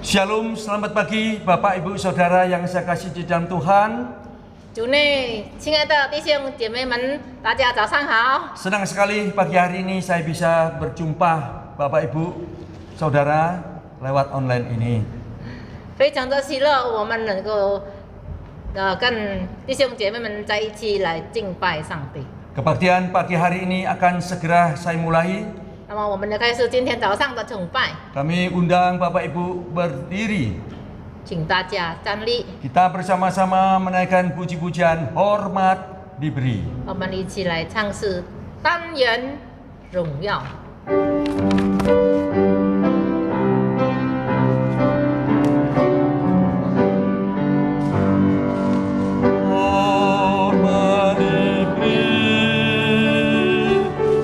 Shalom, selamat pagi Bapak Ibu Saudara yang saya kasih di dalam Tuhan. 主内，亲爱的弟兄姐妹们，大家早上好。 Senang sekali pagi hari ini saya bisa berjumpa Bapak Ibu Saudara lewat online ini. 非常的喜乐，我们能够跟弟兄姐妹们在一起来敬拜上帝。 Kebaktian pagi hari ini akan segera saya mulai. 那么我们就开始今天早上的崇拜， Kami undang Bapak Ibu berdiri. 请大家站立， Kita bersama-sama menaikkan puji-pujian hormat diberi. 我们一起来唱诗单元荣耀。 Hormat diberi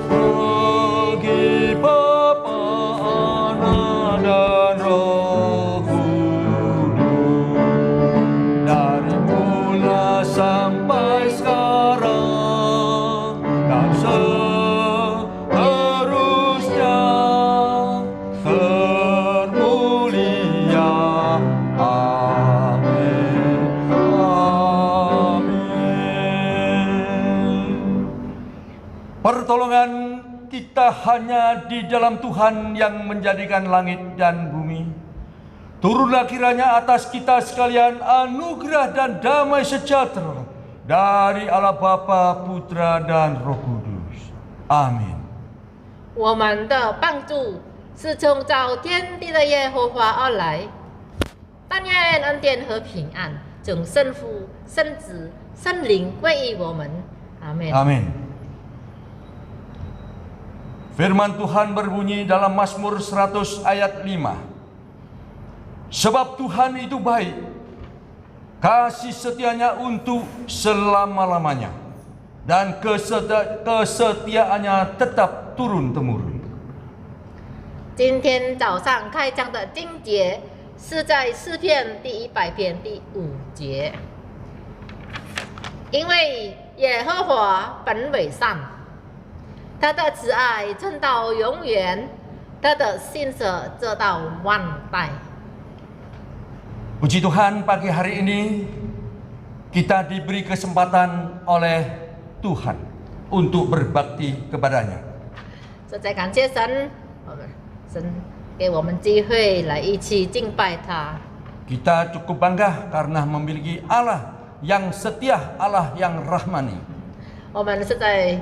bagi Bapa, Anak, dan Roh Kudus, dari mula sampai sekarang dan seterusnya termulia. Amin. Pertolongan kita hanya di dalam Tuhan yang menjadikan langit dan bumi. Turunlah kiranya atas kita sekalian anugerah dan damai sejahtera dari Allah Bapa, Putra, dan Roh Kudus. Amin. 我们的帮助是从造天地的耶和华而来，但愿恩典和平安从圣父、圣子、圣灵归于我们。阿门。 Amin. Firman Tuhan berbunyi dalam Mazmur 100 ayat 5. Sebab Tuhan itu baik, kasih setianya untuk selama-lamanya, dan kesetiaannya tetap turun-temurun. 今天早上开章的经节是在诗篇第100篇第5节，因为耶和华本为善，他的慈爱存到永远，他的信实直到万代。 Puji Tuhan, pagi hari ini kita diberi kesempatan oleh Tuhan untuk berbakti kepadanya. 实在感谢神，神给我们机会来一起敬拜他。 Kita cukup bangga karena memiliki Allah yang setia, Allah yang rahmani. 我们实在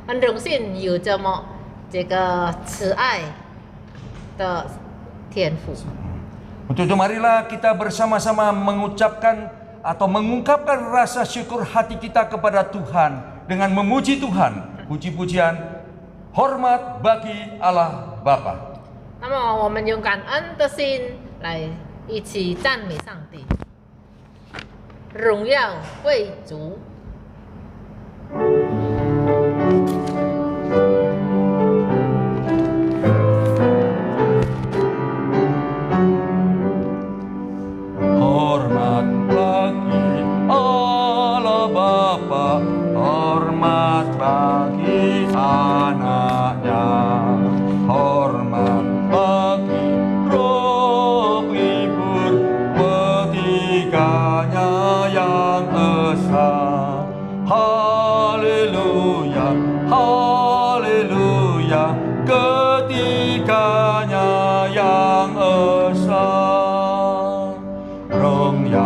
很荣幸有这么这个慈爱的天赋。 Untuk itu marilah kita bersama-sama mengucapkan atau mengungkapkan rasa syukur hati kita kepada Tuhan dengan memuji Tuhan. Puji-pujian hormat bagi Allah Bapa. 那么我们用感恩的心来一起赞美上帝，荣耀归主。 Hormat bagi Allah Bapa, hormat bagi anaknya, hormat bagi Roh Libur, ketiganya yang esa. Haleluya, haleluya, ketiganya yang esa. 荣耀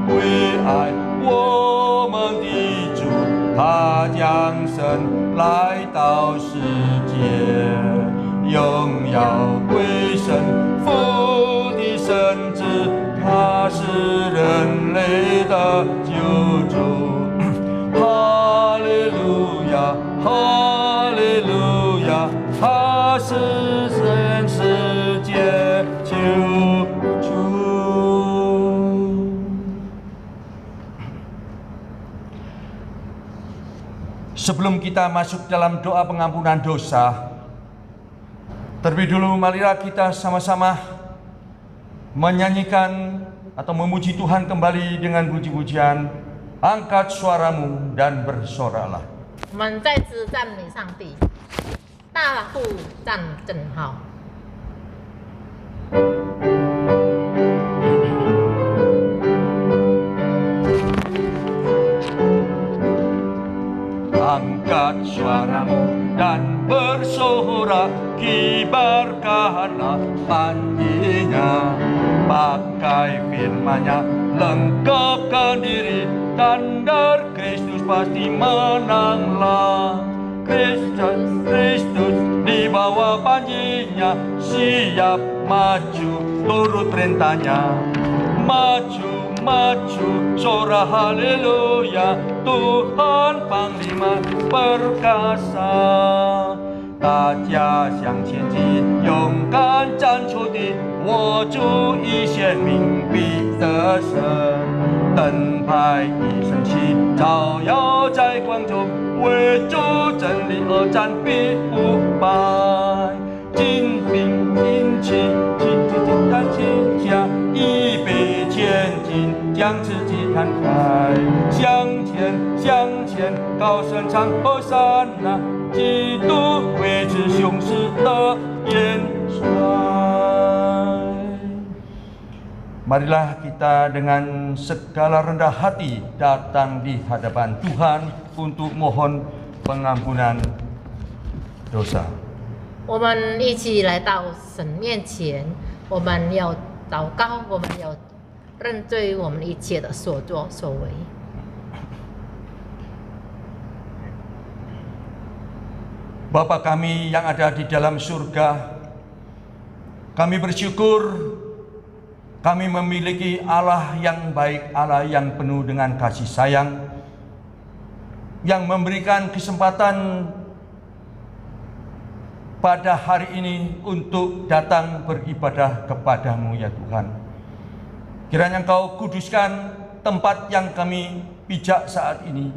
归爱我们的主，他降生来到世界。荣耀归神父的圣子，他是人类的救主。哈利路亚，哈利路亚，他是全世界救主。 Sebelum kita masuk dalam doa pengampunan dosa, terlebih dulu marilah kita sama-sama menyanyikan atau memuji Tuhan kembali dengan puji-pujian. Angkat suaramu dan bersoralah. 我们再次赞美上帝，大户战正好。angkat suaramu dan bersorak, kibarkanlah panjinya. Pakai firman-Nya, lengkapkan diri, tanda Kristus pasti menanglah. Kristus di bawah panjinya, siap maju turut perintahnya. Maju, maju, sorak haleluya, Tuhan Panglima perkasa。大家向前进，勇敢战出敌，握住一线，命必得胜。灯牌一升起，照耀在光中，为主真理而战，必不败。精兵精气，精兵精胆齐下，预备前进，将自己摊开。向前，向前，高声唱和散那，基督为之雄狮的元帅。Marilah kita dengan segala rendah hati datang di hadapan Tuhan untuk mohon pengampunan dosa. 我们一起来到神面前，我们要祷告，我们要认罪我们一切的所作所为。Bapa kami yang ada di dalam surga, kami bersyukur kami memiliki Allah yang baik, Allah yang penuh dengan kasih sayang, yang memberikan kesempatan pada hari ini untuk datang beribadah kepadamu ya Tuhan. Kiranya Engkau kuduskan tempat yang kami pijak saat ini,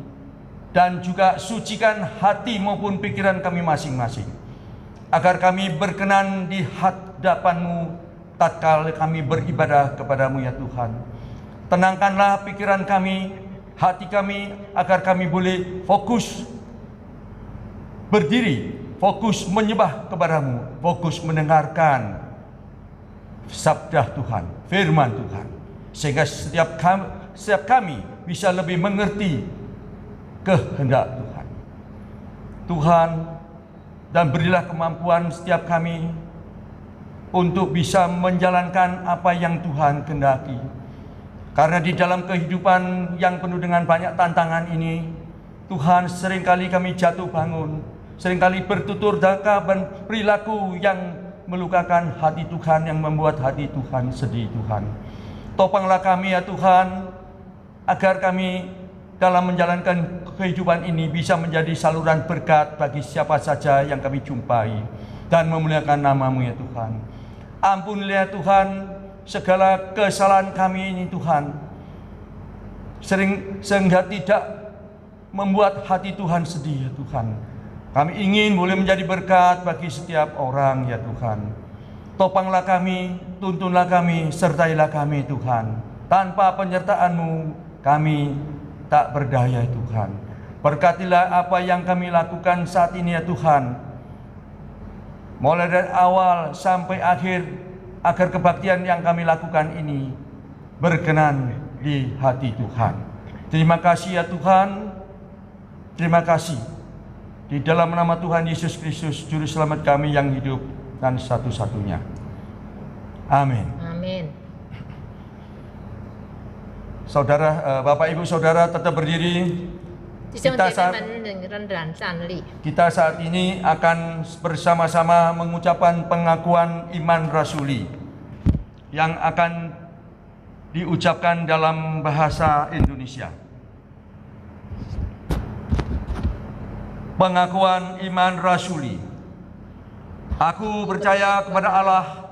dan juga sucikan hati maupun pikiran kami masing-masing, agar kami berkenan di hadapan-Mu tatkala kami beribadah kepadamu ya Tuhan. Tenangkanlah pikiran kami, hati kami, agar kami boleh fokus berdiri, fokus menyembah kepadamu, fokus mendengarkan sabda Tuhan, firman Tuhan, sehingga setiap kami bisa lebih mengerti kehendak Tuhan. Tuhan, dan berilah kemampuan setiap kami untuk bisa menjalankan apa yang Tuhan kehendaki. Karena di dalam kehidupan yang penuh dengan banyak tantangan ini, Tuhan, seringkali kami jatuh bangun, seringkali bertutur kata dan perilaku yang melukakan hati Tuhan, yang membuat hati Tuhan sedih. Tuhan, topanglah kami ya Tuhan, agar kami dalam menjalankan kehidupan ini bisa menjadi saluran berkat bagi siapa saja yang kami jumpai, dan memuliakan nama-Mu ya Tuhan. Ampunilah Tuhan segala kesalahan kami ini Tuhan, sehingga tidak membuat hati Tuhan sedih ya Tuhan. Kami ingin boleh menjadi berkat bagi setiap orang ya Tuhan. Topanglah kami, tuntunlah kami, sertailah kami Tuhan. Tanpa penyertaan-Mu kami tak berdaya Tuhan. Berkatilah apa yang kami lakukan saat ini ya Tuhan, mulai dari awal sampai akhir, agar kebaktian yang kami lakukan ini berkenan di hati Tuhan. Terima kasih ya Tuhan, terima kasih. Di dalam nama Tuhan Yesus Kristus, Juru Selamat kami yang hidup dan satu-satunya. Amin. Amin. Saudara, Bapak Ibu Saudara tetap berdiri. Kita saat ini akan bersama-sama mengucapkan pengakuan iman rasuli yang akan diucapkan dalam bahasa Indonesia. Pengakuan iman rasuli. Aku percaya kepada Allah,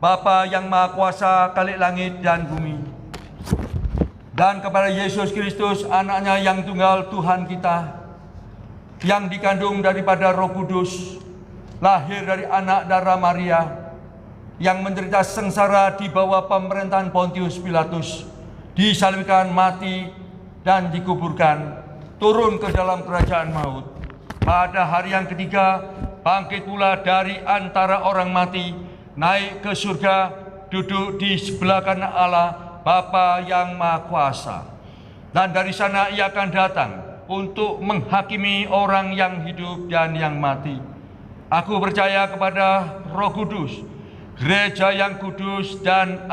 Bapa yang Maha Kuasa, Khalik langit dan bumi, dan kepada Yesus Kristus, Anak-Nya yang tunggal, Tuhan kita, yang dikandung daripada Roh Kudus, lahir dari anak darah Maria, yang menderita sengsara di bawah pemerintahan Pontius Pilatus, disalibkan, mati, dan dikuburkan, turun ke dalam kerajaan maut. Pada hari yang ketiga, bangkit pula dari antara orang mati, naik ke surga, duduk di sebelah kanan Allah, Bapa yang Maha Kuasa. Dan dari sana Ia akan datang untuk menghakimi orang yang hidup dan yang mati. Aku percaya kepada Roh Kudus, gereja yang kudus dan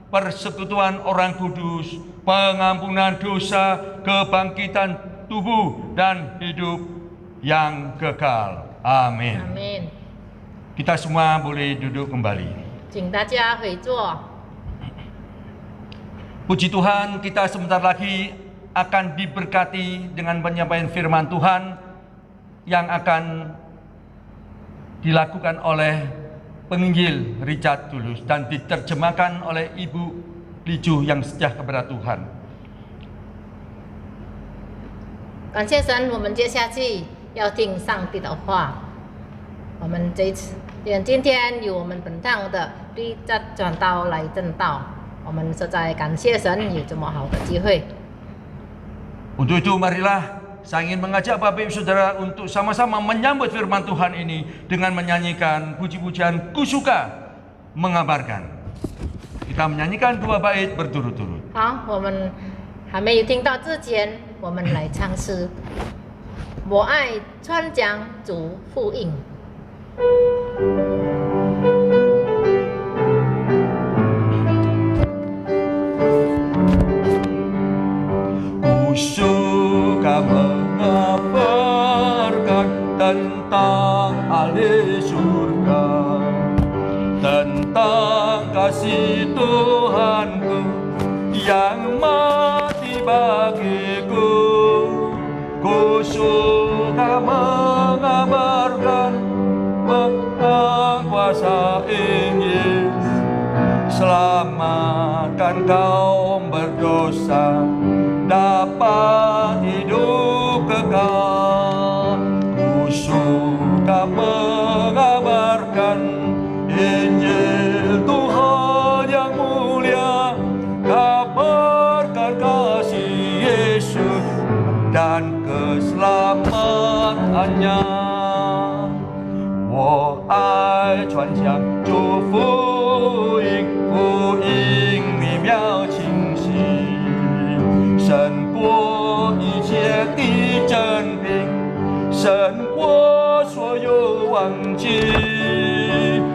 persekutuan orang kudus, pengampunan dosa, kebangkitan tubuh dan hidup yang kekal. Amin. Amin. Kita semua boleh duduk kembali. 请大家回座。 Puji Tuhan, kita sebentar lagi akan diberkati dengan penyampaian firman Tuhan yang akan dilakukan oleh penginjil Richard Tulus dan diterjemahkan oleh Ibu Liju yang setia kepada Tuhan. 感谢神，我们接下去要听上帝的话。我们今天由我们本堂的Richard转道来正道，我们实在感谢神有这么好的机会。 Untuk itu marilah saya ingin mengajak Bapak Ibu Saudara untuk sama-sama menyambut firman Tuhan ini dengan menyanyikan puji-pujian Kusuka mengabarkan. Kita menyanyikan 2 bait berturut-turut. 好，我们还没有听到之前，我们来唱诗。我爱传讲主福音。 Ku suka mengabarkan tentang ahli surga, tentang kasih Tuhanku yang mati bagiku. Ku suka mengabarkan tentang kuasa Injil, selamatkan kaum berdosa, dapat hidup kekal. Ku suka mengabarkan Injil Tuhan yang mulia, kabarkan kasih Yesus dan keselamatannya. 我爱传讲主福音，福音美妙清晰，胜过一切的真理，胜过所有忘记。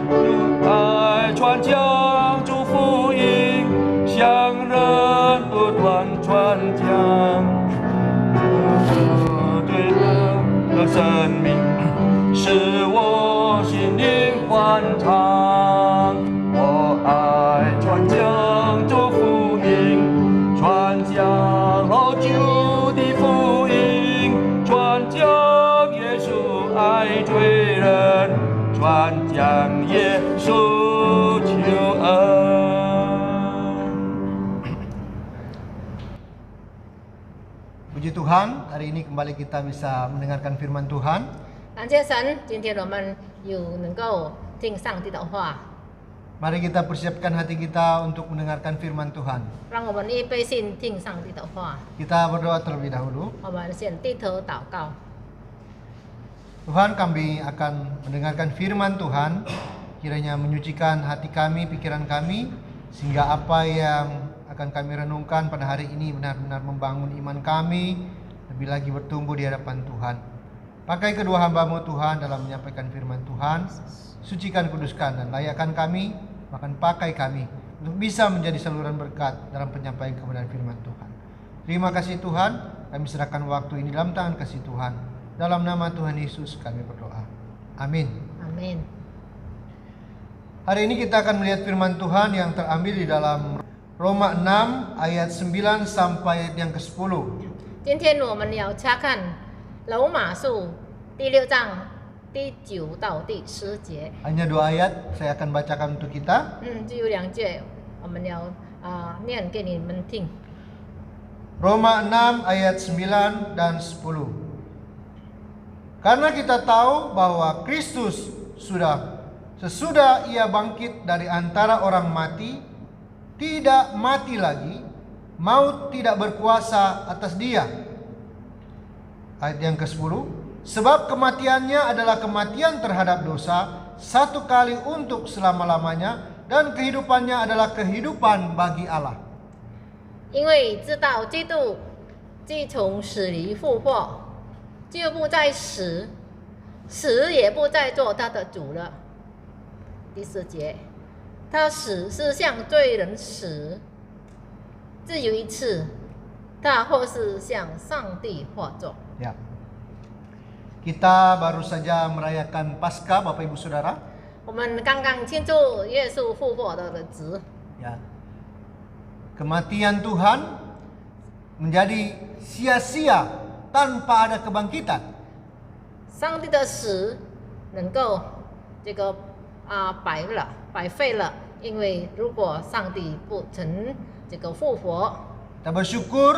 我爱传讲主福音，向人不断传讲，对的生命。 使我心灵欢畅，我爱传讲主福音，传讲老旧的福音，传讲耶稣爱罪人，传讲耶稣救恩。 Puji Tuhan, hari ini kembali kita bisa mendengarkan firman Tuhan. 感谢神，今天我们有能够听上帝的话， Mari kita persiapkan hati kita untuk mendengarkan firman Tuhan. 让我们预备心听上帝的话。 Kita berdoa terlebih dahulu. 我们先低头祷告。 Tuhan, kami akan mendengarkan firman Tuhan. Kiranya menyucikan hati kami, pikiran kami, sehingga apa yang akan kami renungkan pada hari ini benar-benar membangun iman kami, lebih lagi bertumbuh di hadapan Tuhan. Pakai kedua hamba-Mu Tuhan dalam menyampaikan firman Tuhan. Sucikan, kuduskan, dan layakkan kami, bahkan pakai kami untuk bisa menjadi saluran berkat dalam penyampaian kebenaran firman Tuhan. Terima kasih Tuhan, kami serahkan waktu ini dalam tangan kasih Tuhan. Dalam nama Tuhan Yesus kami berdoa. Amin. Amin. Hari ini kita akan melihat firman Tuhan yang terambil di dalam Roma 6 ayat 9 sampai ayat yang ke-10. 今天我们要查看罗马书第6章第9到第10节。 Hanya 2 ayat saya akan bacakan untuk kita. 只有2节，我们要念给你们听。 Roma 6 ayat 9 dan 10. Karena kita tahu bahwa Kristus sesudah ia bangkit dari antara orang mati, tidak mati lagi, maut tidak berkuasa atas dia. Ayat yang ke-10, sebab kematiannya adalah kematian terhadap dosa, satu kali untuk selama-lamanya, dan kehidupannya adalah kehidupan bagi Allah. 因为知道基督自从死里复活，就不再死，死也不再做他的主了。第4节，他死是向罪人死，只有一次，他或是向上帝化作。 Ya. Kita baru saja merayakan Paskah, Bapak Ibu Saudara. 我们刚刚庆祝耶稣复活的日子， Ya. Kematian Tuhan menjadi sia-sia tanpa ada kebangkitan. 上帝的死能够白费了，因为如果上帝不曾复活， Kita bersyukur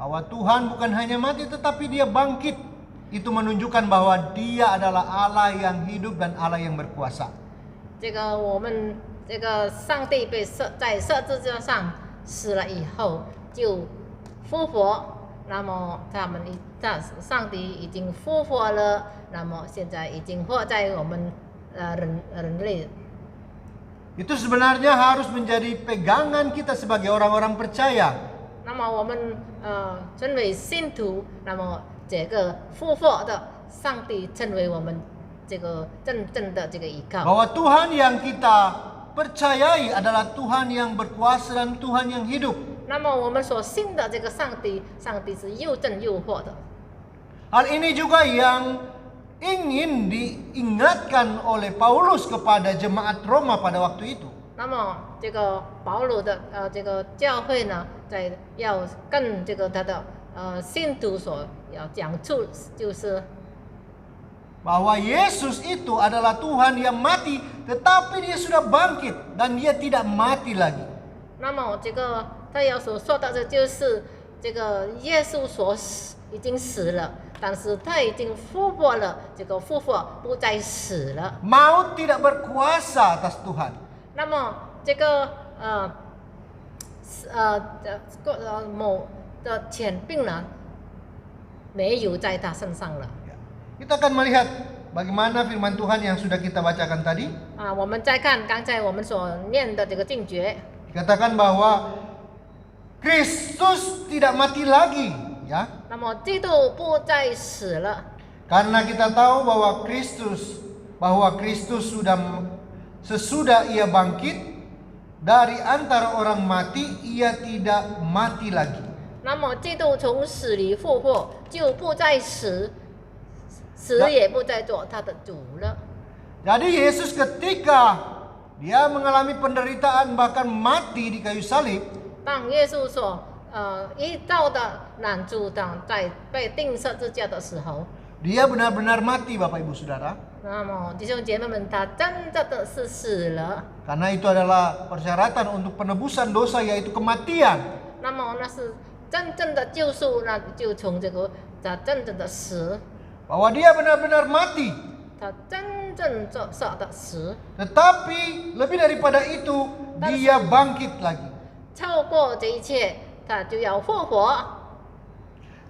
bahwa Tuhan bukan hanya mati tetapi dia bangkit. Itu menunjukkan bahwa dia adalah Allah yang hidup dan Allah yang berkuasa. 我们上帝在十字架上死了以后就复活，那么上帝已经复活了，那么现在已经活在我们人类。 Itu sebenarnya harus menjadi pegangan kita sebagai orang-orang percaya. 那么我们成为信徒，那么这个复活的上帝成为我们真正的依靠。 Bahwa Tuhan yang kita percayai adalah Tuhan yang berkuasa dan Tuhan yang hidup. 那么我们所信的上帝是又真又活的。 Hal ini juga yang ingin diingatkan oleh Paulus kepada jemaat Roma pada waktu itu. 那么保罗的教会呢，要跟他的信徒所要讲出，就是 bahwa Yesus itu adalah Tuhan yang mati, tetapi dia sudah bangkit dan dia tidak mati lagi. 那么他要所说的就是耶稣已经死了，但是他已经复活了，复活不再死了。 Maut tidak berkuasa atas Tuhan. 那么某的权柄呢，没有在他身上了。 Kita akan melihat bagaimana firman Tuhan yang sudah kita bacakan tadi. 我们再看刚才我们所念的经节， Dikatakan bahwa Kristus tidak mati lagi, ya. 那么基督不再死了， Karena kita tahu bahwa Kristus sesudah ia bangkit dari antara orang mati, ia tidak mati lagi. 那么基督从死里复活，就不再死，死也不再做他的主了。 Jadi Yesus ketika dia mengalami penderitaan bahkan mati di kayu salib, 当耶稣所依照的难主在被钉十字架的时候， dia benar-benar mati, Bapak Ibu Saudara. 那么弟兄姐妹们，他真正的是死了。 Karena itu adalah persyaratan untuk penebusan dosa, yaitu kematian. 那么那是真正的救赎，那就从他真正的死， Bahwa dia benar-benar mati. 他真正的死， Tetapi lebih daripada itu, dia bangkit lagi. 超过这一切，他就要复活。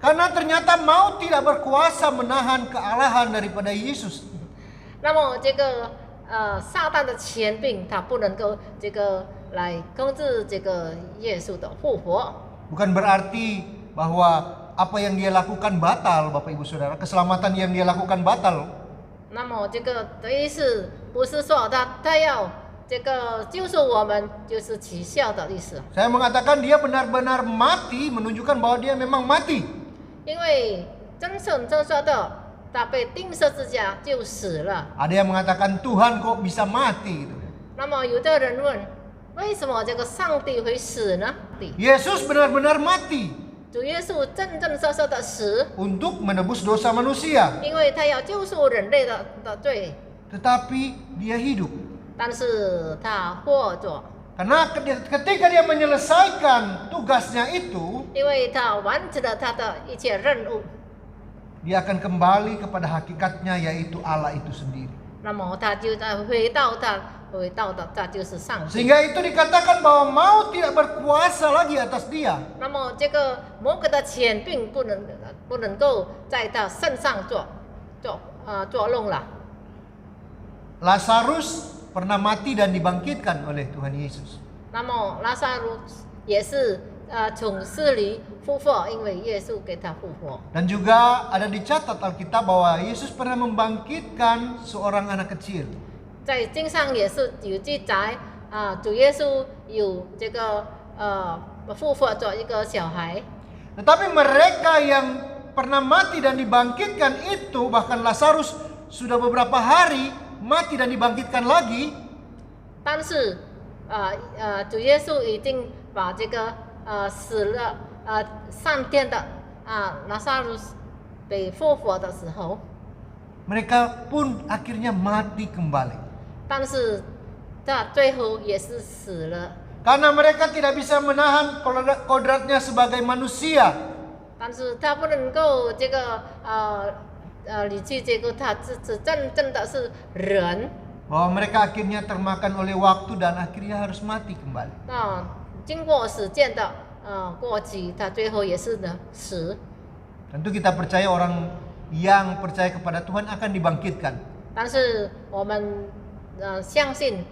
Karena ternyata maut tidak berkuasa menahan kealahan daripada Yesus. 那么撒旦的权柄，他不能够来控制耶稣的复活。 Bukan berarti bahwa apa yang dia lakukan batal, Bapak Ibu Saudara. Keselamatan yang dia lakukan batal. 那么的意思不是说他要救赎我们，就是取笑的意思。 Saya mengatakan dia benar-benar mati, menunjukkan bahwa dia memang mati. 因为真神真说的，他被钉十字架就死了。 Ada yang mengatakan Tuhan kok bisa mati gitu. 那么有的人问，为什么上帝会死呢？ Yesus benar-benar mati 主耶稣真正的死， untuk menebus dosa manusia. 因为他要救赎人类的罪， Tetapi dia hidup. 但是他活着， Karena ketika dia menyelesaikan tugasnya itu, 因为他完成了他的一切任务， dia akan kembali kepada hakikatnya, yaitu Allah itu sendiri. 那么他就回到他就是上帝。 Sehingga itu dikatakan bahwa maut tidak berkuasa lagi atas dia. 那么魔鬼的权柄不能够在他身上作弄了。 Lazarus pernah mati dan dibangkitkan oleh Tuhan Yesus. 那么拉萨路也是从死里复活，因为耶稣给他复活。 Dan juga ada dicatat Alkitab bahwa Yesus pernah membangkitkan seorang anak kecil. 在经上也是有记载主耶稣有这个复活做一个小孩。 Tetapi mereka yang pernah mati dan dibangkitkan itu, bahkan Lazarus sudah beberapa hari mati dan dibangkitkan lagi. 但是主耶稣已经把这个死了上天的拉萨路斯被复活的时候， Mereka pun akhirnya mati kembali. 但是他最后也是死了。 Karena mereka tidak bisa menahan kodratnya sebagai manusia. 但是他不能够这个离去这个他是真的是人。 Bahwa mereka akhirnya termakan oleh waktu dan akhirnya harus mati kembali. 经过时间的过期，他最后也是的死。 Tentu kita percaya orang yang percaya kepada Tuhan akan dibangkitkan. 但是我们相信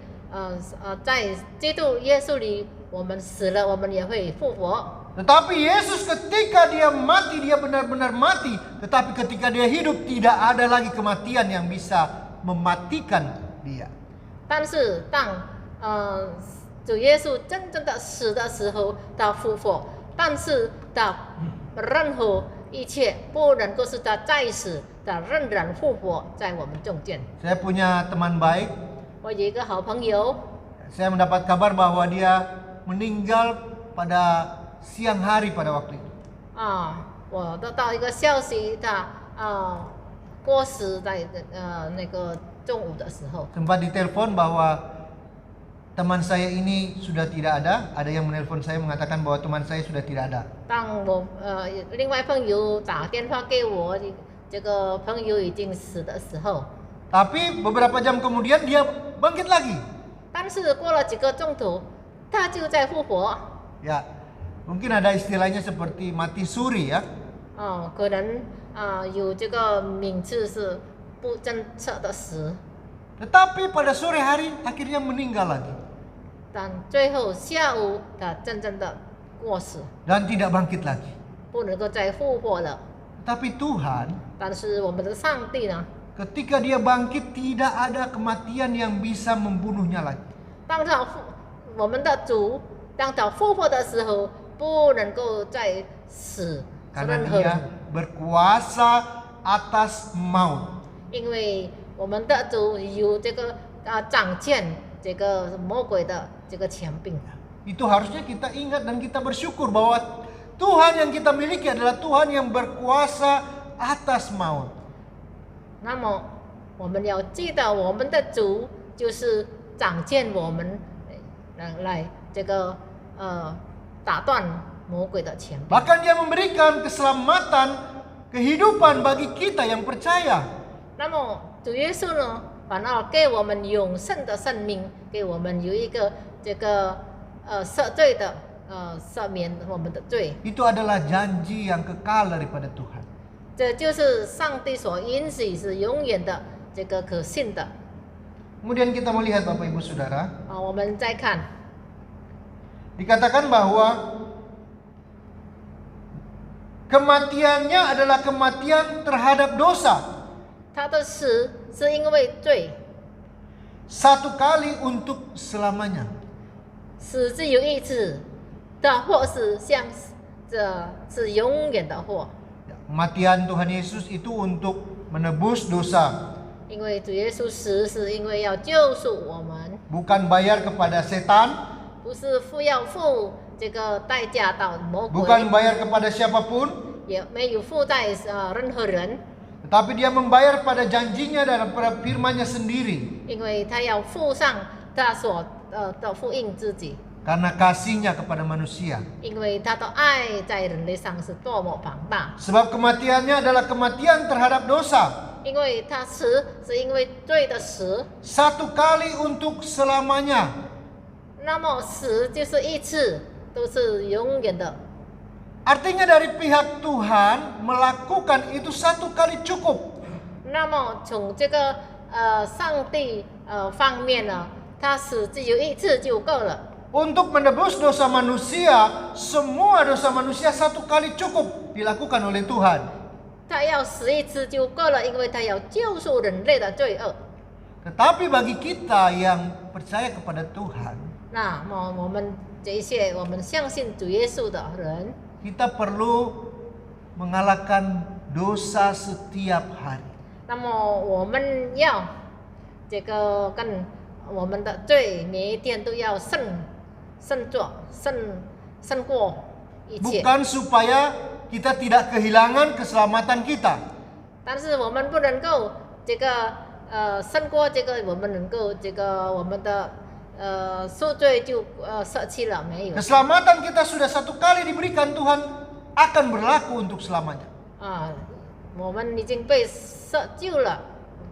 在基督耶稣里，我们死了，我们也会复活。 Tetapi Yesus ketika dia mati, dia benar-benar mati. Tetapi ketika dia hidup, tidak ada lagi kematian yang bisa mematikan dia. 但是当主耶稣真正的死的时候，他复活，但是他任何一切不能够是他再死，他仍然复活在我们中间。 Saya punya teman baik. 我有一个好朋友， Saya mendapat kabar bahwa dia meninggal pada siang hari pada waktu itu. 我得到一个消息，他过世在那个中午的时候。 Sempat ditelepon bahwa teman saya ini sudah tidak ada. Ada yang menelpon saya mengatakan bahwa teman saya sudah tidak ada. 当我另外朋友打电话给我，这个朋友已经死的时候， Tapi beberapa jam kemudian dia bangkit lagi. 但是过了几个钟头，他就在复活。 Ya, mungkin ada istilahnya seperti mati suri ya. 可能有这个名字是不正确的死， Tetapi pada sore hari akhirnya meninggal lagi. 但最后下午他真正的过世， Dan tidak bangkit lagi. 不能够再复活了。 Tapi Tuhan, 但是我们的上帝呢？ ketika dia bangkit tidak ada kematian yang bisa membunuhnya lagi. 当我们的主当他复活的时候，不能够再死 Karena 任何 dia 人， berkuasa atas maut. 因为我们的主有这个掌权这个魔鬼的这个权柄。 Itu harusnya kita ingat dan kita bersyukur bahwa Tuhan yang kita miliki adalah Tuhan yang berkuasa atas maut. 那么我们要记得，我们的主就是掌权我们来这个打断魔鬼的权柄。 Bahkan dia memberikan keselamatan, kehidupan bagi kita yang percaya. 那么主耶稣呢，反而给我们永生的生命，给我们有一个这个赦罪的赦免我们的罪。 Itu adalah janji yang kekal daripada Tuhan. 这就是上帝所允许是永远的这个可信的。 Kemudian kita melihat Bapak Ibu Saudara, 我们再看， dikatakan bahwa kematiannya adalah kematian terhadap dosa. 他的死是因为罪， Satu kali untuk selamanya. 死只有一次的祸是像这是永远的祸， Kematian Tuhan Yesus itu untuk menebus dosa. 因为主耶稣死是因为要救赎我们， Bukan bayar kepada setan, 不是要付这个代价到魔鬼， bukan bayar kepada siapapun, 也没有付在任何人， tetapi dia membayar pada janjinya dan pada firman-Nya sendiri. 因为他要付上他所的福音自己， Karena kasih-Nya kepada manusia. 因为他的爱在人类上是多么庞大， Sebab kematiannya adalah kematian terhadap dosa. 因为他死是因为罪的死， Satu kali untuk selamanya. 那么死就是一次，都是永远的。 Artinya dari pihak Tuhan melakukan itu satu kali cukup. 那么从这个上帝方面呢，他死只有一次就够了。Untuk menebus dosa manusia, semua dosa manusia satu kali cukup dilakukan oleh Tuhan. 他要死一次就够了，因为他要救赎人类的罪恶。 Tetapi bagi kita yang percaya kepada Tuhan, 那么我们这一些我们相信主耶稣的人， kita perlu mengalahkan dosa setiap hari. 那么我们要这个跟我们的罪每一天都要胜过一切。 Bukan supaya kita tidak kehilangan keselamatan kita. 但是我们不能够这个胜过这个，我们能够这个我们的赎罪就舍弃了没有？ Keselamatan kita sudah satu kali diberikan Tuhan, akan berlaku untuk selamanya. 我们已经被救了，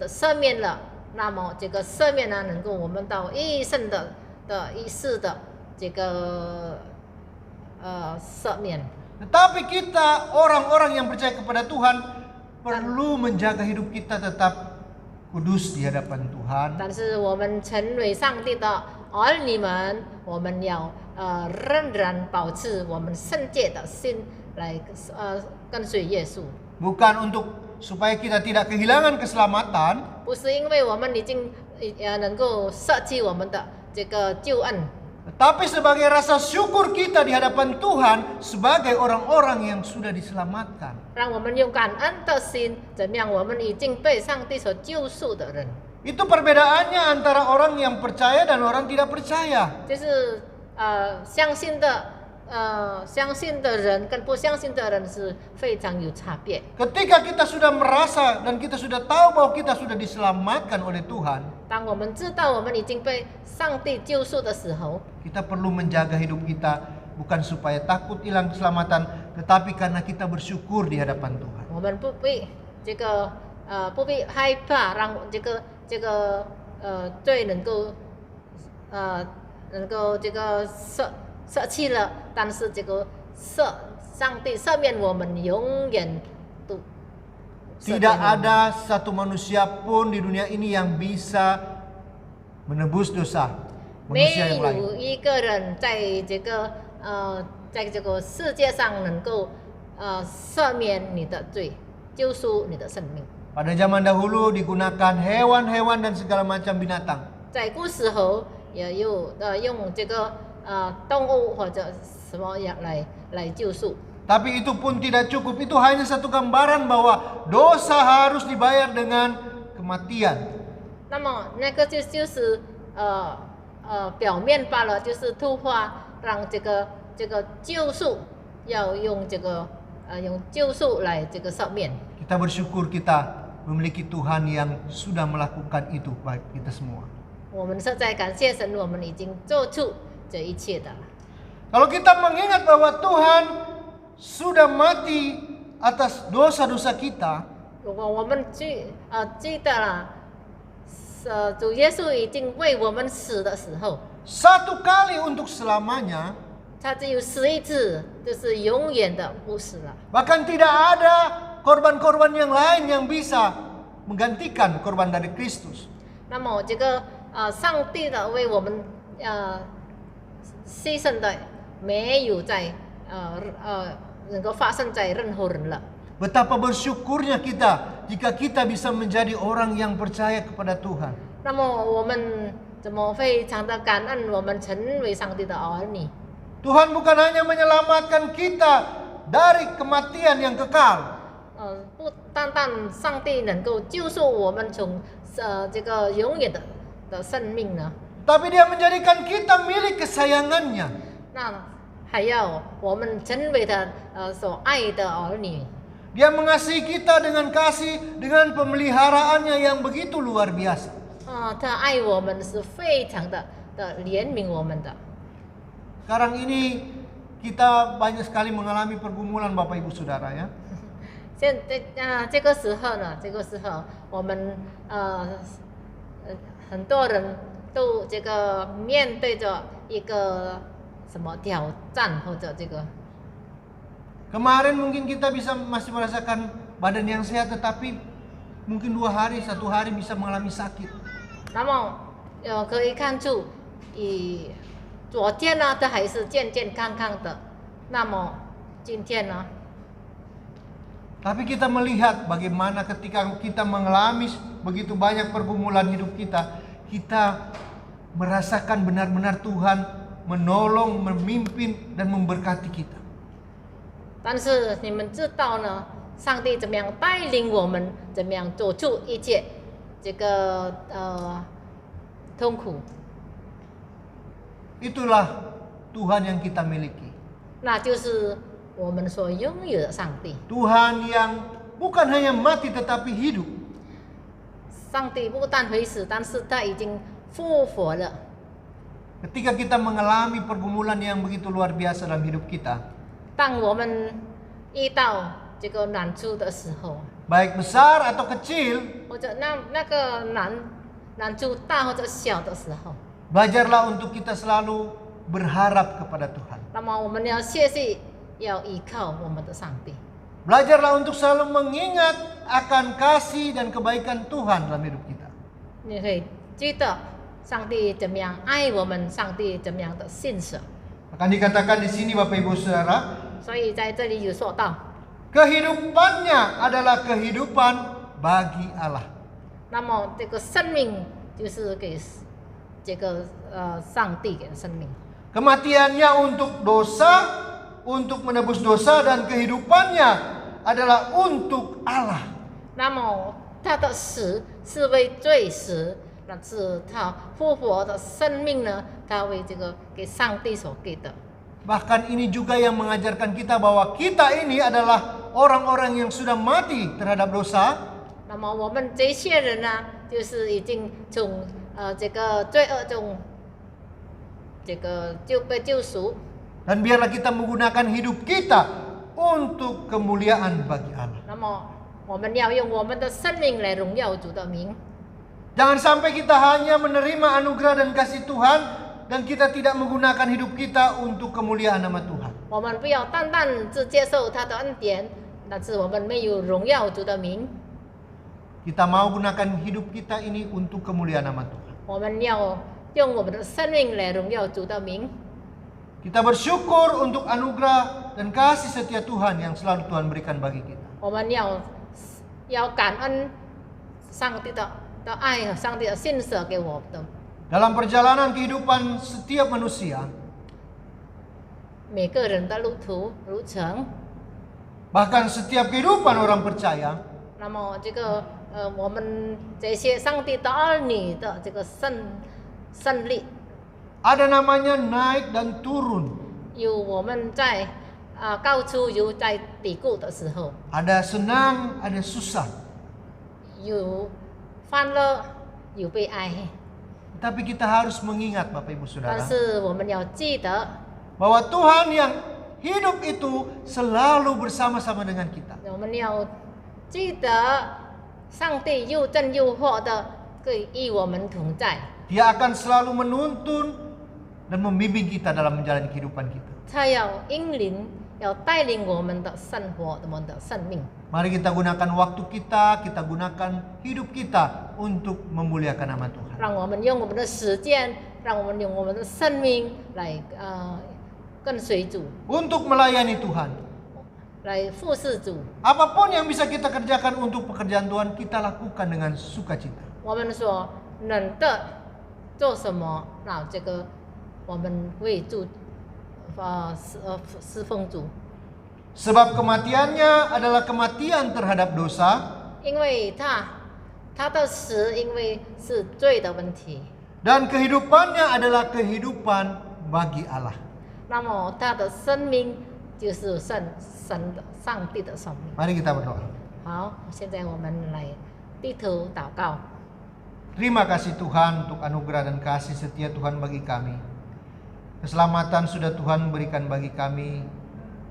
赦免了。那么这个赦免呢，能够我们到一生的一世的这个赦免。 Tetapi kita orang-orang yang percaya kepada Tuhan perlu menjaga hidup kita tetap kudus di hadapan Tuhan. 但是我们成为上帝的儿女们，我们要仍然保持我们圣洁的心来跟随耶稣。 Bukan untuk supaya kita tidak kehilangan keselamatan, 不是因为我们已经能够舍弃我们的这个救恩， tetapi sebagai rasa syukur kita di hadapan Tuhan sebagai orang-orang yang sudah diselamatkan. 让我们用感恩的心，怎么样？我们已经被上帝所救赎的人， Itu perbedaannya antara orang yang percaya dan orang tidak percaya. 就是相信的人跟不相信的人是非常有差别。 Ketika kita sudah merasa dan kita sudah tahu bahwa kita sudah diselamatkan oleh Tuhan, 当我们知道我们已经被上帝救赎的时候， kita perlu menjaga hidup kita bukan supaya takut hilang keselamatan, tetapi karena kita bersyukur di hadapan Tuhan. 我们不必不必害怕，让这个罪能够这个舍弃了，但是这个上帝赦免我们永远都赦免 Tidak 我们 ada satu manusia pun di dunia ini yang bisa menebus dosa 没 manusia yang lain. 有一个人在这个世界上能够赦免你的罪，救赎你的生命。 Pada zaman dahulu digunakan hewan-hewan dan segala macam binatang. 在古时候也有用这个动物或者什么样来救赎。 Tapi itu pun tidak cukup. Itu hanya satu gambaran bahwa dosa harus dibayar dengan kematian. 那么那个就是表面罢了，就是突化，让这个救赎要用用救赎来这个赦免。 Kita bersyukur kita memiliki Tuhan yang sudah melakukan itu bagi kita semua. 我们实在感谢神，我们已经做出这一切的了。 Kalau kita mengingat bahwa Tuhan sudah mati atas dosa-dosa kita, 如果我们记得了，主耶稣已经为我们死的时候， satu kali untuk selamanya, 他只有死一次，就是永远的不死了。 bahkan tidak ada korban-korban yang lain yang bisa menggantikan korban dari Kristus. 那么这个上帝的为我们牺牲的，没有在能够发生在任何人了。 Betapa bersyukurnya kita jika kita bisa menjadi orang yang percaya kepada Tuhan. 那么我们怎么非常的感恩，我们成为上帝的儿女。 Tuhan bukan hanya menyelamatkan kita dari kematian yang kekal, 不单单上帝能够救赎我们从这个永远的生命呢， tapi Dia menjadikan kita milik kesayangannya. 那还要我们成为他所爱的儿女。 Dia mengasihi kita dengan kasih, dengan pemeliharaannya yang begitu luar biasa. 他爱我们是非常的怜悯我们的。 Sekarang ini kita banyak sekali mengalami pergumulan Bapak Ibu Saudara ya. 现在这个时候呢，这个时候我们很多人都这个面对着一个什么挑战或者这个。 Kemarin mungkin kita masih merasakan badan yang sehat, tetapi mungkin 2 hari, 1 hari bisa mengalami sakit. 那么可以看出，昨天呢，他还是健健康康的，那么今天呢？ Tapi kita melihat bagaimana ketika kita mengalami begitu banyak pergumulan hidup kita, kita merasakan benar-benar Tuhan menolong, memimpin dan memberkati kita. 但是你们知道呢，上帝怎么样带领我们，怎么样走出一切这个痛苦， Itulah Tuhan yang kita miliki. 那就是我们所拥有的上帝。 Tuhan yang bukan hanya mati tetapi hidup. 上帝不但会死，但是他已经复活了。 Ketika kita mengalami pergumulan yang begitu luar biasa dalam hidup kita, 当我们遇到这个难处的时候， baik besar atau kecil, 或者那个难处大或者小的时候， belajarlah untuk kita selalu berharap kepada Tuhan. 那么我们要学习，要依靠我们的上帝。 Belajarlah untuk selalu mengingat akan kasih dan kebaikan Tuhan dalam hidup kita. 你会记得上帝怎么样爱我们，上帝怎么样的信舍。 Akan dikatakan di sini Bapak Ibu Saudara, 所以在这里有说到， kehidupannya adalah kehidupan bagi Allah. 那么这个生命就是给这个上帝给的生命， Kematiannya untuk dosa, untuk menebus dosa, dan kehidupannya adalah untuk Allah. 那么他的死是为罪死，但是他复活的生命呢，他为这个给上帝所给的。 Bahkan ini juga yang mengajarkan kita bahwa kita ini adalah orang-orang yang sudah mati terhadap dosa. 那么我们这些人呢，就是已经从这个罪恶中这个就被救赎。 Dan biarlah kita menggunakan hidup kita untuk kemuliaan bagi Allah. 那么我们要用我们的生命来荣耀主的名。 Jangan sampai kita hanya menerima anugerah dan kasih Tuhan dan kita tidak menggunakan hidup kita untuk kemuliaan nama Tuhan. 我们不要单单只接受他的恩典，但是我们没有荣耀主的名。 Kita mau gunakan hidup kita ini untuk kemuliaan nama Tuhan. 我们要用我们的生命来荣耀主的名。 Kita bersyukur untuk anugerah dan kasih setia Tuhan yang selalu Tuhan berikan bagi kita. 我们要感恩上帝的爱和上帝的信舍给我的。 Dalam perjalanan kehidupan setiap manusia, 每个人的路程， bahkan setiap kehidupan orang percaya, 那么这个我们这些上帝的儿女的这个胜利， ada namanya naik dan turun. 有我们在高处有在低谷的时候， Ada senang, ada susah. 有欢乐，有悲哀。 Tapi kita harus mengingat Bapak Ibu 但 Saudara, 是我们要记得， bahwa Tuhan yang hidup itu selalu bersama-sama dengan kita. 我们要记得上帝又真又活的与我们同在。 Dia akan selalu menuntun dan membimbing kita dalam menjalani kehidupan kita. 他要引领，要带领我们的生活，我们的生命。 Mari kita gunakan waktu kita gunakan hidup kita untuk memuliakan nama Tuhan. 让我们用我们的时间，让我们用我们的生命来跟随主， Untuk melayani Tuhan. 来服侍主。 Apapun yang bisa kita kerjakan untuk pekerjaan Tuhan, kita lakukan dengan sukacita. 我们所能的做什么，那这个我们为主侍奉主。 Sebab kematiannya adalah kematian terhadap dosa, 因为他的死，因为是罪的问题， dan kehidupannya adalah kehidupan bagi Allah. 那么他的生命就是上帝的生命。 Mari kita berdoa. 好，现在我们来低头祷告。 Terima kasih Tuhan untuk anugerah dan kasih setia Tuhan bagi kami. Keselamatan sudah Tuhan berikan bagi kami.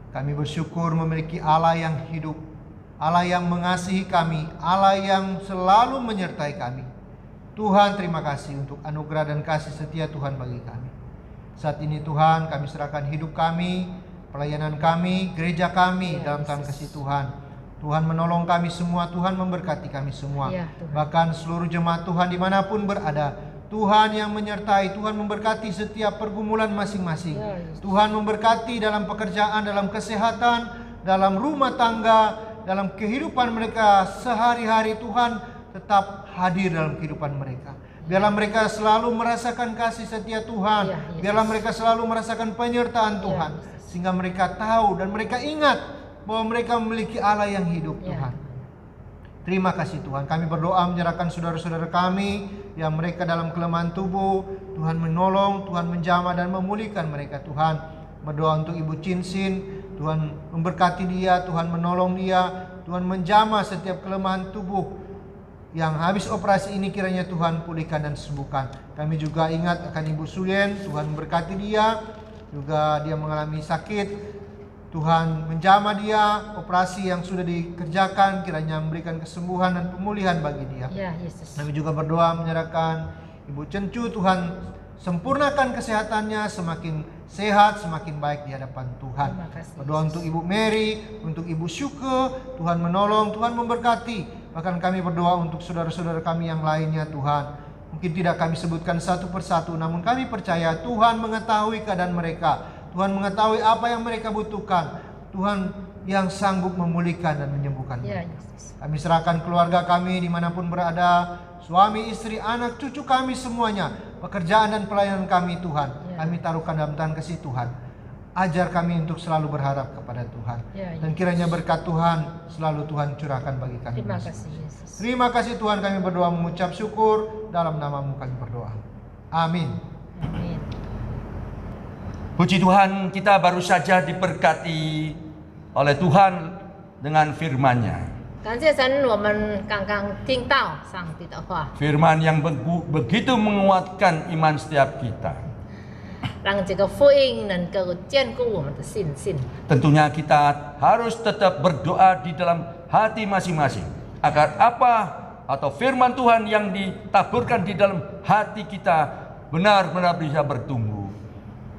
Kami bersyukur memiliki Allah yang hidup, Allah yang mengasihi kami, Allah yang selalu menyertai kami. Tuhan, terima kasih untuk anugerah dan kasih setia Tuhan bagi kami. Saat ini Tuhan, kami serahkan hidup kami, pelayanan kami, gereja kami dalam tangan kasih Tuhan. Tuhan menolong kami semua, Tuhan memberkati kami semua. Ya, Tuhan. Bahkan seluruh jemaat Tuhan dimanapun berada, Tuhan yang menyertai, Tuhan memberkati setiap pergumulan masing-masing. Tuhan memberkati dalam pekerjaan, dalam kesehatan, dalam rumah tangga, dalam kehidupan mereka sehari-hari. Tuhan tetap hadir dalam kehidupan mereka. Biarlah mereka selalu merasakan kasih setia Tuhan. Biarlah mereka selalu merasakan penyertaan Tuhan. Sehingga mereka tahu dan mereka ingat bahwa mereka memiliki Allah yang hidup, Tuhan. Terima kasih Tuhan. Kami berdoa menyerahkan saudara-saudara kami yang mereka dalam kelemahan tubuh. Tuhan menolong, Tuhan menjamah dan memulihkan mereka, Tuhan. Berdoa untuk Ibu Cinsin, Tuhan memberkati dia, Tuhan menolong dia, Tuhan menjamah setiap kelemahan tubuh yang habis operasi ini, kiranya Tuhan pulihkan dan sembuhkan. Kami juga ingat akan Ibu Suyen, Tuhan memberkati dia, juga dia mengalami sakit. Tuhan menjamah dia, operasi yang sudah dikerjakan kiranya memberikan kesembuhan dan pemulihan bagi dia. Kami juga berdoa menyerahkan Ibu Cencu, Tuhan sempurnakan kesehatannya, semakin sehat, semakin baik di hadapan Tuhan. Berdoa untuk Ibu Mary, untuk Ibu Syuke, Tuhan menolong, Tuhan memberkati. Bahkan kami berdoa untuk saudara-saudara kami yang lainnya, Tuhan. Mungkin tidak kami sebutkan satu persatu, namun kami percaya Tuhan mengetahui keadaan mereka. Tuhan mengetahui apa yang mereka butuhkan. Tuhan yang sanggup memulihkan dan menyembuhkan mereka. Kami serahkan keluarga kami dimanapun berada, suami, istri, anak, cucu kami semuanya, pekerjaan dan pelayanan kami, Tuhan. Kami taruhkan dalam tangan kasih Tuhan. Ajar kami untuk selalu berharap kepada Tuhan. Dan kiranya berkat Tuhan selalu Tuhan curahkan bagi kami. Terima kasih Yesus. Terima kasih Tuhan, kami berdoa mengucap syukur. Dalam nama-Mu kami berdoa. Amin. Amin. Puji Tuhan, kita baru saja diberkati oleh Tuhan dengan firman-Nya. 感谢神，我们刚刚听到上帝的话， Firman yang begitu menguatkan iman setiap kita. 让这个福音能够坚固我们的信心。 Tentunya kita harus tetap berdoa di dalam hati masing-masing agar apa atau firman Tuhan yang ditaburkan di dalam hati kita benar-benar bisa bertumbuh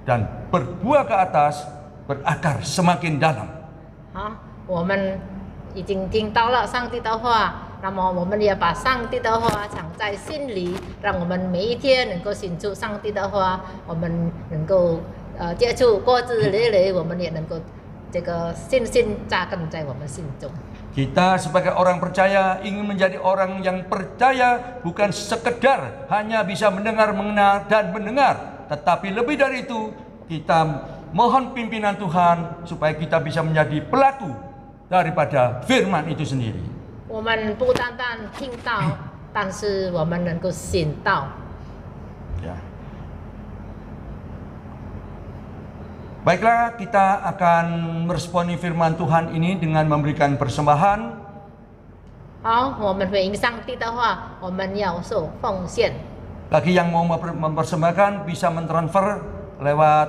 dan berbuah ke atas, berakar semakin dalam. 好，我们已经听到了上帝的话，那么我们也把上帝的话藏在心里，让我们每一天能够行出上帝的话，我们能够接触过之累累，我们也能够这个信心扎根在我们心中。 Kita sebagai orang percaya ingin menjadi orang yang percaya, bukan sekedar hanya bisa mendengar, mengenal dan mendengar, tetapi lebih dari itu kita mohon pimpinan Tuhan supaya kita bisa menjadi pelaku daripada firman itu sendiri. 我们不单单听到，但是我们能够行道。 Ya. Baiklah, kita akan meresponi firman Tuhan ini dengan memberikan persembahan. 好，我们回应上帝的话，我们要受奉献。 Bagi yang mau mempersembahkan bisa mentransfer lewat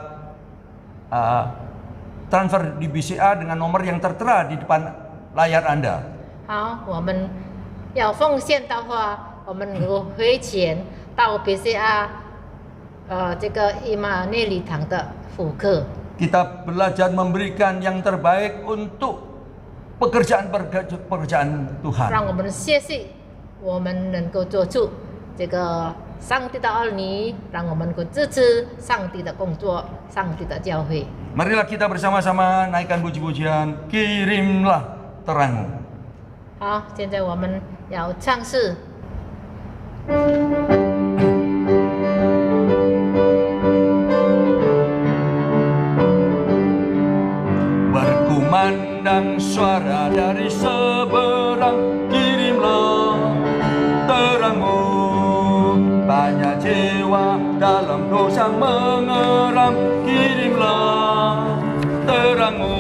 transfer di BCA dengan nomor yang tertera di depan layar Anda. 好，我们要奉献的话，我们能够汇钱到 BCA 这个伊玛内礼堂的福课。 Kita belajar memberikan yang terbaik untuk pekerjaan Tuhan. 让我们学习，我们能够做出这个上帝的儿女，让我们能够支持上帝的工作，上帝的教会。 Marilah kita bersama-sama naikkan puji-pujian, kirimlah terangmu. 好，现在我们要唱诗。 Berkumandang suara dari seberang, kirimlah terangmu. Banyak jiwa dalam dosa mengeram, kirimlah terangmu.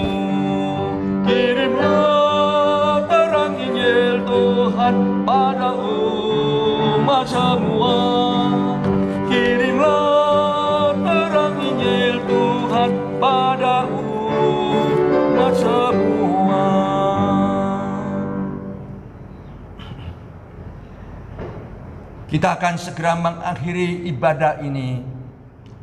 Kirimlah terang Injil Tuhan pada umat semua. Kirimlah terang Injil Tuhan pada umat semua. Kita akan segera mengakhiri ibadah ini.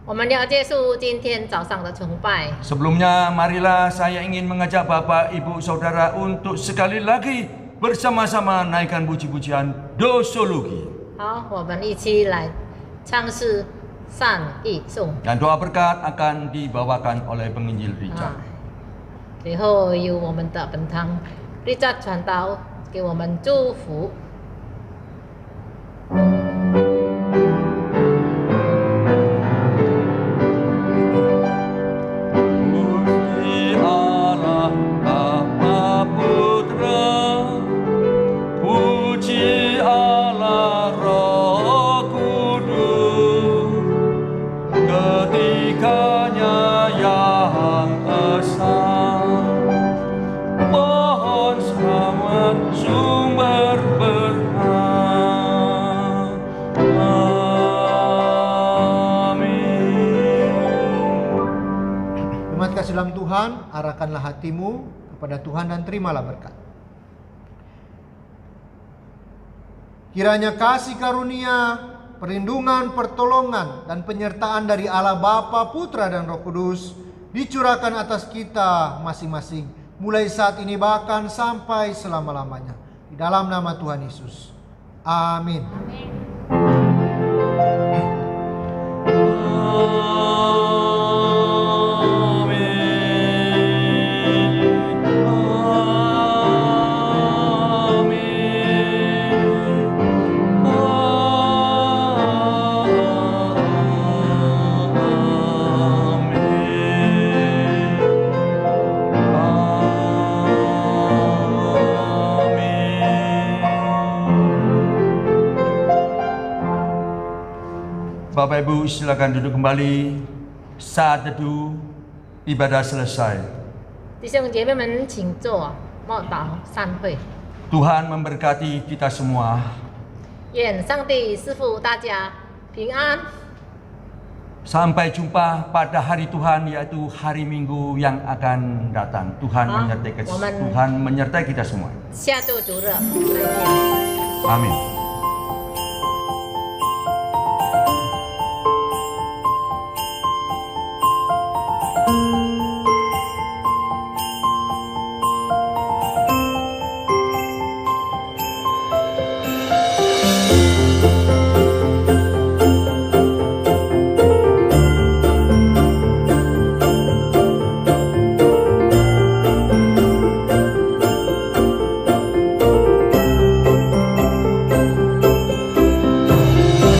我们要结束今天早上的崇拜。 Sebelumnya, marilah saya ingin mengajak Bapak, Ibu, Saudara untuk sekali lagi bersama-sama naikkan puji-pujian Doxologi. 好，我们一起来唱诗善意颂。 Dan doa berkat akan dibawakan oleh penginjil Richard. 最后由我们的本堂立扎传道给我们祝福。 Puji Allah Bapa Putra, puji Allah Roh Kudus, ketikanya yang esa. Mohon selamat sumber berkah. Amin. Jemaat kasih dalam Tuhan, arahkanlah hatimu kepada Tuhan dan terimalah berkat. Kiranya kasih karunia, perlindungan, pertolongan, dan penyertaan dari Allah Bapa, Putra, dan Roh Kudus dicurahkan atas kita masing-masing, mulai saat ini bahkan sampai selama-lamanya. Di dalam nama Tuhan Yesus. Amin. Bapak Ibu silakan duduk kembali. Saat teduh ibadah selesai. 弟兄姐妹们，请坐，默祷散会。 Tuhan memberkati kita semua. 愿上帝赐福大家平安。 Sampai jumpa pada hari Tuhan, yaitu hari Minggu yang akan datang. Tuhan menyertai kita semua. 下周主日再见。 Amin.